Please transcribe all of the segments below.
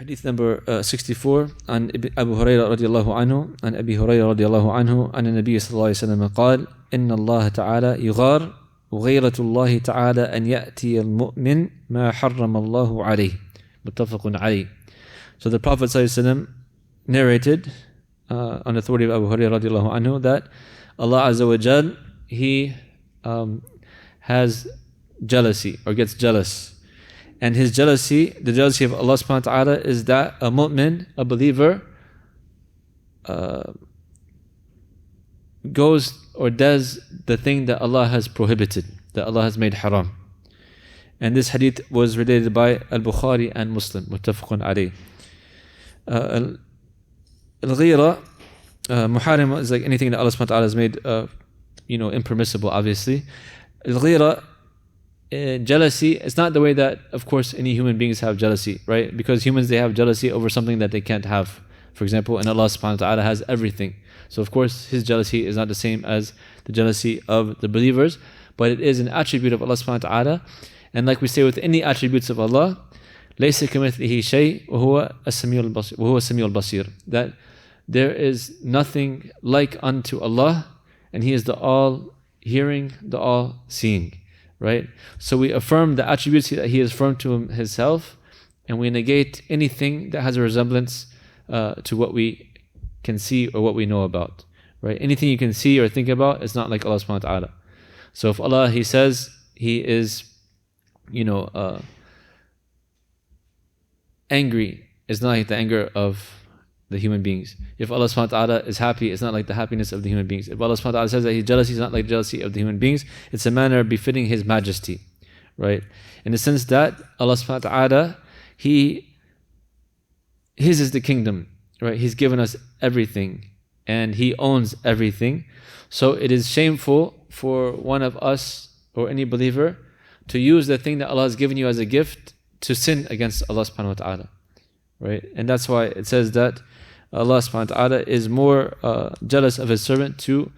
Hadith number 64 عن أبو هريرة رضي الله عنه عن أبي هريرة رضي الله عنه أن النبي صلى الله عليه وسلم قال إن الله تعالى يغار وغيرة الله تعالى أن يأتي المؤمن ما حرم الله عليه متفق عليه. So the Prophet صلى الله عليه وسلم narrated on authority of Abu Hurairah رضي الله عنه that Allah Azza wa Jal, He has jealousy or gets jealous. And His jealousy, the jealousy of Allah subhanahu wa ta'ala, is that a mu'min, a believer, goes or does the thing that Allah has prohibited, that Allah has made haram. And this hadith was related by Al-Bukhari and Muslim, muttafaqun alayh. Al-Ghira, muharram is like anything that Allah subhanahu wa ta'ala has made, impermissible, obviously. Al-Ghira, jealousy, it's not the way that, of course, any human beings have jealousy, right? Because humans, they have jealousy over something that they can't have, for example, and Allah subhanahu wa ta'ala has everything. So of course, His jealousy is not the same as the jealousy of the believers, but it is an attribute of Allah subhanahu wa ta'ala. And like we say with any attributes of Allah, لَيْسَ كَمِثْلِهِ شَيْءٍ وَهُوَ السَّمِيعُ الْبَصِيرُ, that there is nothing like unto Allah, and He is the all-hearing, the all-seeing. Right? So we affirm the attributes that He has affirmed to Himself, and we negate anything that has a resemblance to what we can see or what we know about. Right? Anything you can see or think about is not like Allah subhanahu wa ta'ala. So if Allah, He says He is, angry, it's not like the anger of the human beings. If Allah subhanahu wa ta'ala is happy, it's not like the happiness of the human beings. If Allah subhanahu wa ta'ala says that He's jealous, He's not like the jealousy of the human beings. It's a manner befitting His majesty, right? In the sense that Allah subhanahu wa ta'ala, His is the kingdom, right? He's given us everything and He owns everything. So it is shameful for one of us or any believer to use the thing that Allah has given you as a gift to sin against Allah subhanahu wa ta'ala, right? And that's why it says that Allah subhanahu wa ta'ala is more jealous of His servant to,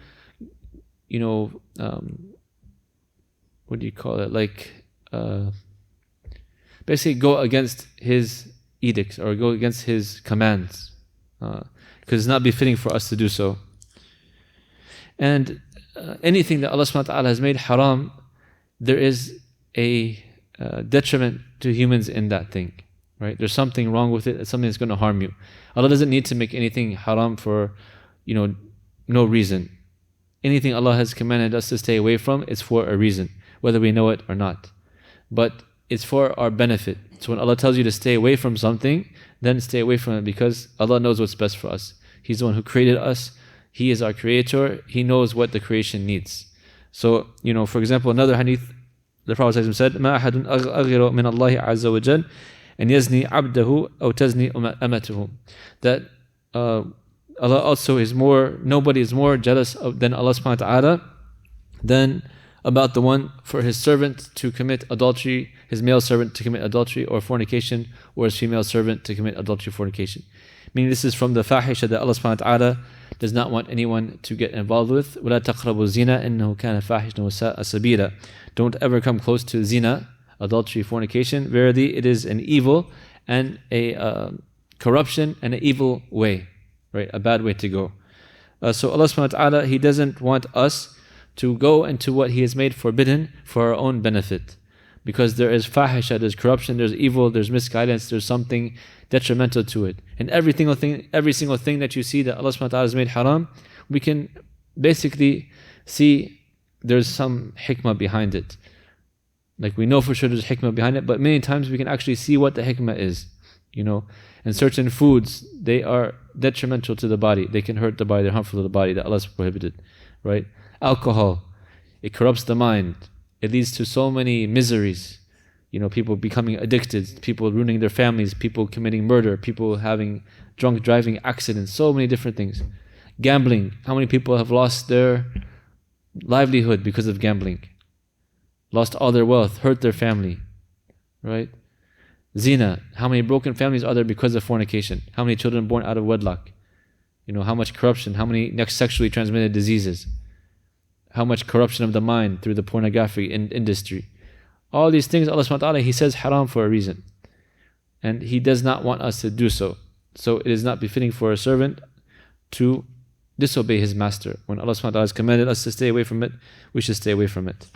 what do you call it? Like, basically go against His edicts or go against His commands. Because it's not befitting for us to do so. And anything that Allah subhanahu wa ta'ala has made haram, there is a detriment to humans in that thing. Right? There's something wrong with it. It's something that's going to harm you. Allah doesn't need to make anything haram for, no reason. Anything Allah has commanded us to stay away from, it's for a reason, whether we know it or not. But it's for our benefit. So when Allah tells you to stay away from something, then stay away from it because Allah knows what's best for us. He's the one who created us. He is our creator. He knows what the creation needs. So, for example, another hadith, the Prophet said, مَا أَحَدٌ أَغِرُ مِنَ اللَّهِ عَزَّ وَجَلَّ and yazni abdahu aw tazni amatuhu, that Allah also is nobody is more jealous than Allah subhanahu wa ta'ala than about the one for his servant to commit adultery, his male servant to commit adultery or fornication, or his female servant to commit adultery or fornication. Meaning this is from the fahisha that Allah subhanahu wa ta'ala does not want anyone to get involved with. وَلَا تَقْرَبُوا الزِّنَا إِنَّهُ كَانَ فَاحِشًا وَسَاءَ سَبِيلًا. Don't ever come close to zina, adultery, fornication. Verily, it is an evil and a corruption and an evil way, right? A bad way to go. So Allah subhanahu wa ta'ala, He doesn't want us to go into what He has made forbidden for our own benefit. Because there is fahisha, there's corruption, there's evil, there's misguidance, there's something detrimental to it. And every single thing that you see that Allah subhanahu wa ta'ala has made haram, we can basically see there's some hikmah behind it. Like we know for sure there's hikmah behind it, but many times we can actually see what the hikmah is. And certain foods, they are detrimental to the body. They can hurt the body, they're harmful to the body, that Allah has prohibited, right? Alcohol, it corrupts the mind. It leads to so many miseries. People becoming addicted, people ruining their families, people committing murder, people having drunk driving accidents, so many different things. Gambling, how many people have lost their livelihood because of gambling? Lost all their wealth, hurt their family, right? Zina, how many broken families are there because of fornication? How many children born out of wedlock? How much corruption, how many sexually transmitted diseases? How much corruption of the mind through the pornography industry? All these things, Allah subhanahu wa ta'ala, He says haram for a reason. and He does not want us to do so. So it is not befitting for a servant to disobey his master. When Allah subhanahu wa ta'ala has commanded us to stay away from it, we should stay away from it.